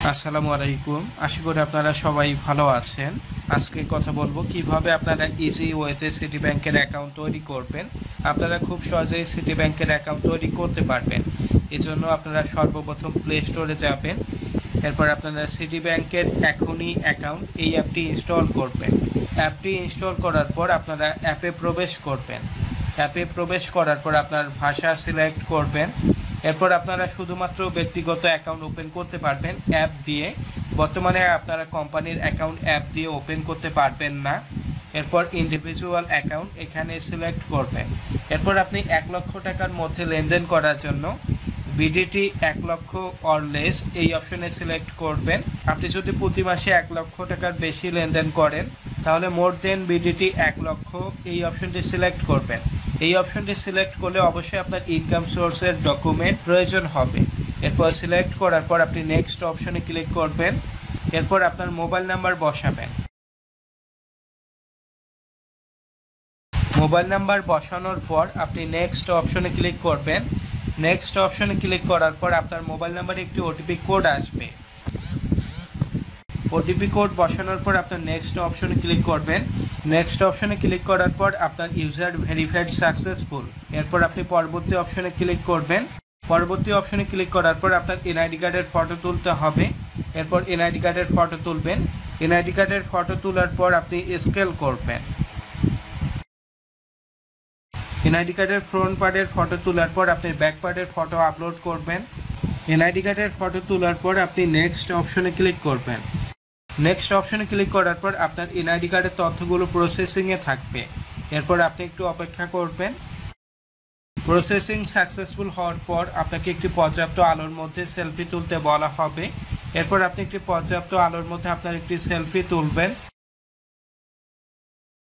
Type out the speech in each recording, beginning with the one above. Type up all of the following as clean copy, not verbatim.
আসসালামু আলাইকুম। আশা করি আপনারা সবাই ভালো আছেন। আজকে কথা বলবো কিভাবে আপনারা ইজি ওয়েতে সিটি ব্যাংকের অ্যাকাউন্ট তৈরি করবেন। আপনারা খুব সহজেই সিটি ব্যাংকের অ্যাকাউন্ট তৈরি করতে পারবেন। এজন্য আপনারা সর্বপ্রথম প্লে স্টোরে যাবেন। এরপর আপনারা সিটি ব্যাংকের এখনই অ্যাকাউন্ট এই অ্যাপটি ইনস্টল করবেন। অ্যাপটি ইনস্টল করার পর আপনারা অ্যাপে প্রবেশ করবেন। অ্যাপে প্রবেশ করার পর আপনার ভাষা সিলেক্ট করবেন। এরপর আপনারা শুধুমাত্র ব্যক্তিগত অ্যাকাউন্ট ওপেন করতে পারবেন অ্যাপ দিয়ে। বর্তমানে আপনারা কোম্পানির অ্যাকাউন্ট অ্যাপ দিয়ে ওপেন করতে পারবেন না। এরপর ইন্ডিভিজুয়াল অ্যাকাউন্ট এখানে সিলেক্ট করবেন। এরপর আপনি 1,00,000 টাকার মধ্যে লেনদেন করার জন্য বিডিটি 1,00,000 অর লেস এই অপশনে সিলেক্ট করবেন। আপনি যদি প্রতি মাসে 1,00,000 টাকার বেশি লেনদেন করেন তাহলে মোর দেন বিডিটি 1,00,000 এই অপশনটি সিলেক্ট করবেন। এই অপশনটি সিলেক্ট করলে অবশ্যই আপনার ইনকাম সোর্সের ডকুমেন্ট প্রয়োজন হবে। এরপর সিলেক্ট করার পর আপনি নেক্সট অপশনে ক্লিক করবেন। এরপর আপনার মোবাইল নাম্বার বসাবেন। মোবাইল নাম্বার বসানোর পর আপনি নেক্সট অপশনে ক্লিক করবেন। নেক্সট অপশনে ক্লিক করার পর আপনার মোবাইল নাম্বারে একটি ওটিপি কোড আসবে। ওটিপি কোড বসানোর পর আপনার নেক্সট অপশনে ক্লিক করবেন। নেক্সট অপশনে ক্লিক করার পর আপনার ইউজার ভেরিফাইড সাকসেসফুল। এরপর আপনি পরবর্তী অপশনে ক্লিক করবেন। পরবর্তী অপশনে ক্লিক করার পর আপনার এনআইডি কার্ডের ফটো তুলতে হবে। এরপর এনআইডি কার্ডের ফটো তুলবেন। এনআইডি কার্ডের ফটো তোলার পর আপনি স্কেল করবেন। এনআইডি কার্ডের ফ্রন্ট পার্টের ফটো তোলার পর আপনি ব্যাক পার্টের ফটো আপলোড করবেন। এনআইডি কার্ডের ফটো তোলার পর আপনি নেক্সট অপশনে ক্লিক করবেন। নেক্সট অপশনে ক্লিক করার পর আপনার এনআইডি কার্ডের তথ্যগুলো প্রসেসিংয়ে থাকবে। এরপর আপনি একটু অপেক্ষা করবেন। প্রসেসিং সাকসেসফুল হওয়ার পর আপনাকে একটি পর্যাপ্ত আলোর মধ্যে সেলফি তুলতে বলা হবে। এরপর আপনি একটি পর্যাপ্ত আলোর মধ্যে আপনার একটি সেলফি তুলবেন।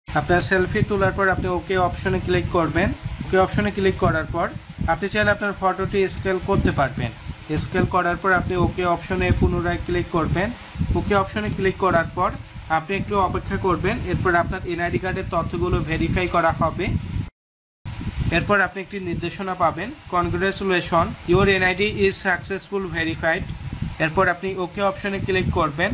আপনার সেলফি তোলার পর আপনি ওকে অপশনে ক্লিক করবেন। ওকে অপশনে ক্লিক করার পর আপনি চাইলে আপনার ফটোটি স্কেল করতে পারবেন। স্কেল করার পর আপনি ওকে অপশনে পুনরায় ক্লিক করবেন। ওকে অপশনে ক্লিক করার পর আপনি একটু অপেক্ষা করবেন। এরপর আপনার এনআইডি কার্ডের তথ্যগুলো ভেরিফাই করা হবে। এরপর আপনি একটি নির্দেশনা পাবেন, congratulation, your NID is successful verified. এরপর আপনি ওকে অপশনে ক্লিক করবেন।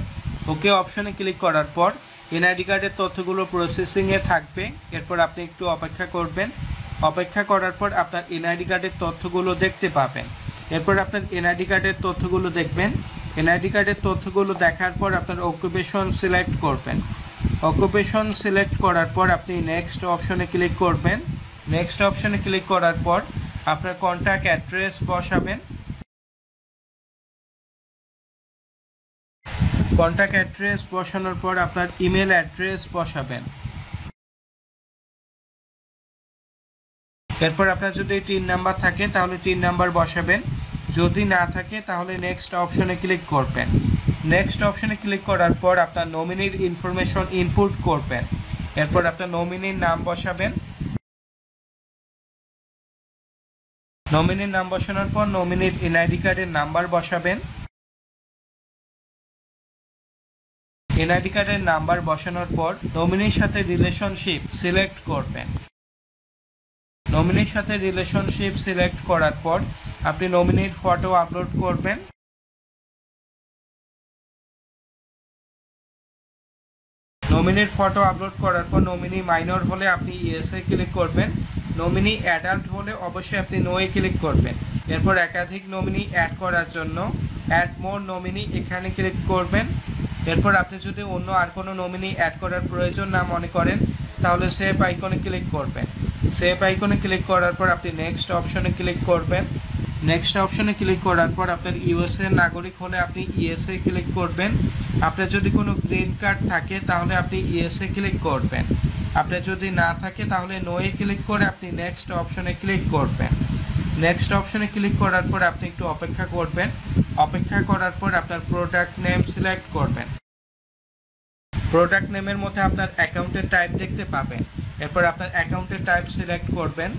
ওকে অপশনে ক্লিক করার পর এনআইডি কার্ডের তথ্যগুলো প্রসেসিংয়ে থাকবে। এরপর আপনি একটু অপেক্ষা করবেন। অপেক্ষা করার পর আপনার এনআইডি কার্ডের তথ্যগুলো দেখতে পাবেন। এরপর আপনার এনআইডি কার্ডের তথ্যগুলো দেখবেন। এনআইডি কার্ডের তথ্যগুলো দেখার পর আপনার অকুপেশন সিলেক্ট করবেন। অকুপেশন সিলেক্ট করার পর আপনি নেক্সট অপশনে ক্লিক করবেন। নেক্সট অপশনে ক্লিক করার পর আপনার কন্ট্যাক্ট অ্যাড্রেস বসাবেন। কন্ট্যাক্ট অ্যাড্রেস বসানোর পর আপনার ইমেল অ্যাড্রেস বসাবেন। এরপর আপনার যদি 3 নাম্বার থাকে তাহলে 3 নাম্বার বসাবেন। যদি না থাকে তাহলে নেক্সট অপশনে ক্লিক করবেন। নেক্সট অপশনে ক্লিক করার পর আপনার নমিনির ইনফরমেশন ইনপুট করবেন। এরপর আপনার নমিনির নাম বসাবেন। নমিনির নাম বসানোর পর নমিনির এনআইডি কার্ডের নাম্বার বসাবেন। এনআইডি কার্ডের নাম্বার বসানোর পর নমিনির সাথে রিলেশনশিপ সিলেক্ট করবেন। নমিনির সাথে রিলেশনশিপ সিলেক্ট করার পর আপনি নমিনির ফটো আপলোড করবেন। নমিনির ফটো আপলোড করার পর নমিনি মাইনর হলে আপনি ইয়েসে ক্লিক করবেন। নমিনি অ্যাডাল্ট হলে অবশ্যই আপনি নোয়ে ক্লিক করবেন। এরপর একাধিক নমিনি অ্যাড করার জন্য অ্যাড মোর নমিনি এখানে ক্লিক করবেন। এরপর আপনি যদি অন্য আর কোনো নমিনি অ্যাড করার প্রয়োজন না মনে করেন তাহলে সেভ আইকনে ক্লিক করবেন। সেভ আইকনে ক্লিক করার পর আপনি নেক্সট অপশনে ক্লিক করবেন। নেক্সট অপশনে ক্লিক করার পর আপনার ইউএসএ নাগরিক হলে আপনি ইএসএ ক্লিক করবেন। আপনার যদি কোনো গ্রিন কার্ড থাকে তাহলে আপনি ইএসএ ক্লিক করবেন। আপনার যদি না থাকে তাহলে নোয়ে ক্লিক করে আপনি নেক্সট অপশনে ক্লিক করবেন। নেক্সট অপশনে ক্লিক করার পর আপনি একটু অপেক্ষা করবেন। অপেক্ষা করার পর আপনার প্রোডাক্ট নেম সিলেক্ট করবেন। প্রোডাক্ট নেমের মধ্যে আপনার অ্যাকাউন্টের টাইপ দেখতে পাবেন। এরপর আপনার অ্যাকাউন্টের টাইপ সিলেক্ট করবেন।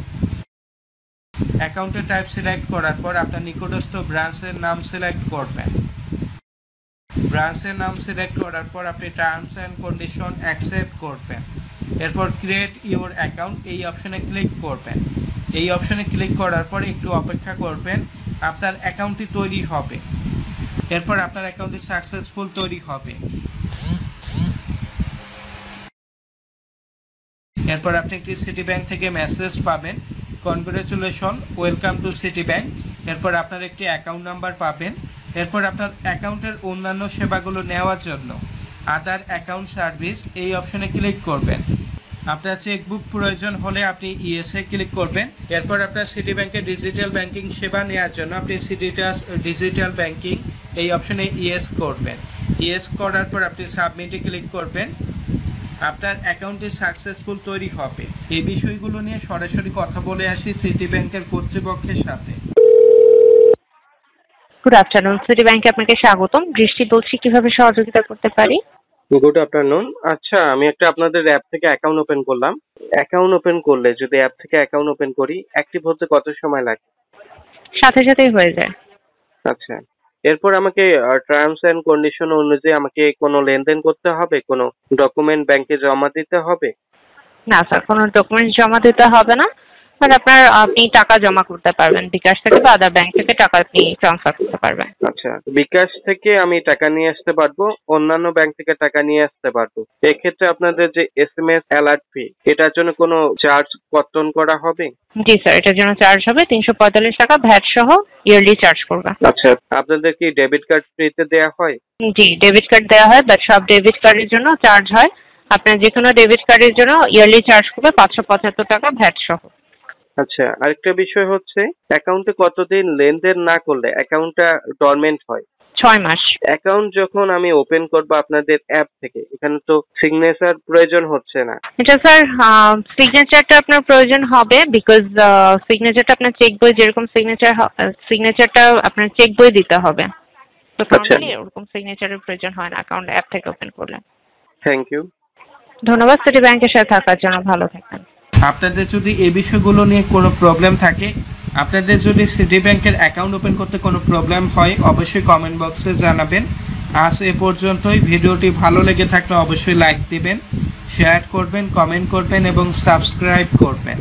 অ্যাকাউন্টের টাইপ সিলেক্ট করার পর আপনার নিকটস্থ ব্রাঞ্চের নাম সিলেক্ট করবেন। ব্রাঞ্চের নাম সিলেক্ট করার পর আপনি টার্মস অ্যান্ড কন্ডিশন অ্যাকসেপ্ট করবেন। এরপর ক্রিয়েট ইউর অ্যাকাউন্ট এই অপশনে ক্লিক করবেন। এই অপশনে ক্লিক করার পর একটু অপেক্ষা করবেন। আপনার অ্যাকাউন্টটি তৈরি হবে। এরপর আপনার অ্যাকাউন্টটি সাকসেসফুল তৈরি হবে। এরপর আপনি একটি সিটি ব্যাংক থেকে মেসেজ পাবেন, congratulation, welcome to city bank. এরপর আপনার একটি অ্যাকাউন্ট নাম্বার পাবেন। এরপর আপনার অ্যাকাউন্টের অন্যান্য সেবাগুলো নেওয়ার জন্য আদার অ্যাকাউন্ট সার্ভিস এই অপশনে ক্লিক করবেন। আপনার চেকবুক প্রয়োজন হলে আপনি ইএসএ ক্লিক করবেন। এরপর আপনার সিটি ব্যাংকের ডিজিটাল ব্যাংকিং সেবা নেওয়ার জন্য আপনি সিটিটাস ডিজিটাল ব্যাংকিং এই অপশনে ইয়েস করবেন। ইয়েস করার পর আপনি সাবমিটে ক্লিক করবেন। আপনার অ্যাকাউন্টটি সাকসেসফুল তৈরি হবে। এই বিষয়গুলো নিয়ে সরাসরি কথা বলে আসি সিটি ব্যাংকের কর্তৃপক্ষের সাথে। গুড আফটারনুন, সিটি ব্যাংকে আপনাকে স্বাগতম। দৃষ্টি বলছি, কিভাবে সহযোগিতা করতে পারি? Good afternoon. আচ্ছা, আমি একটা আপনাদের অ্যাপ থেকে অ্যাকাউন্ট ওপেন করলাম। অ্যাকাউন্ট ওপেন করলে যদি অ্যাপ থেকে অ্যাকাউন্ট ওপেন করি, অ্যাক্টিভ হতে কত সময় লাগে? সাথে সাথেই হয়ে যায়। আচ্ছা, এরপর আমাকে টার্মস এন্ড কন্ডিশন অনুযায়ী আমাকে কোনো লেনদেন করতে হবে, কোনো ডকুমেন্ট ব্যাংকে জমা দিতে হবে? না স্যার, কোনো ডকুমেন্টস জমা দিতে হবে না। আর আপনি টাকা জমা করতে পারবেন বিকাশ থেকে বা আদার ব্যাংক থেকে টাকা আপনি ট্রান্সফার করতে পারবেন। আচ্ছা, বিকাশ থেকে আমি টাকা নিয়ে আসতে পারবো, অন্যান্য ব্যাংক থেকে টাকা নিয়ে আসতে পারবো। এক্ষেত্রে আপনাদের যে এসএমএস অ্যালার্ট ফি, এটার জন্য কোনো চার্জ কর্তন করা হবে? জি স্যার, এটার জন্য চার্জ হবে 345 টাকা, ভ্যাট সহ ইয়ারলি চার্জ করবে। আচ্ছা, আপনাদের কি ডেবিট কার্ড ফ্রিতে দেওয়া হয়? জি, ডেবিট কার্ড দেওয়া হয়, বাট সব ডেবিট কার্ডের জন্য চার্জ হয়। আপনার যে কোনো ডেবিট কার্ডের জন্য ইয়ারলি চার্জ করবে 575 টাকা, ভ্যাট সহ। আচ্ছা, আরেকটা বিষয় হচ্ছে অ্যাকাউন্টে কতদিন লেনদেন না করলে অ্যাকাউন্টটা ডরমেন্ট হয়? 6 মাস। অ্যাকাউন্ট যখন আমি ওপেন করব আপনাদের অ্যাপ থেকে, এখানে তো সিগনেচার প্রয়োজন হচ্ছে না। এটা স্যার সিগনেচারটা আপনার প্রয়োজন হবে, বিকজ সিগনেচারটা আপনার চেক বই যেরকম সিগনেচারটা আপনার চেক বই দিতে হবে। তো নরমালি এরকম সিগনেচারের প্রয়োজন হয় না অ্যাকাউন্ট অ্যাপ থেকে ওপেন করলে। Thank you. ধন্যবাদ সিটি ব্যাংকের সাথে থাকার জন্য। ভালো থাকবেন। আপনাদের যদি এই বিষয়গুলো নিয়ে কোনো প্রবলেম থাকে, আপনাদের যদি সিটি ব্যাংকের অ্যাকাউন্ট ওপেন করতে কোনো প্রবলেম হয়, অবশ্যই কমেন্ট বক্সে জানাবেন। আজ এ পর্যন্তই। ভিডিওটি ভালো লেগে থাকলে অবশ্যই লাইক দিবেন, শেয়ার করবেন, কমেন্ট করবেন এবং সাবস্ক্রাইব করবেন।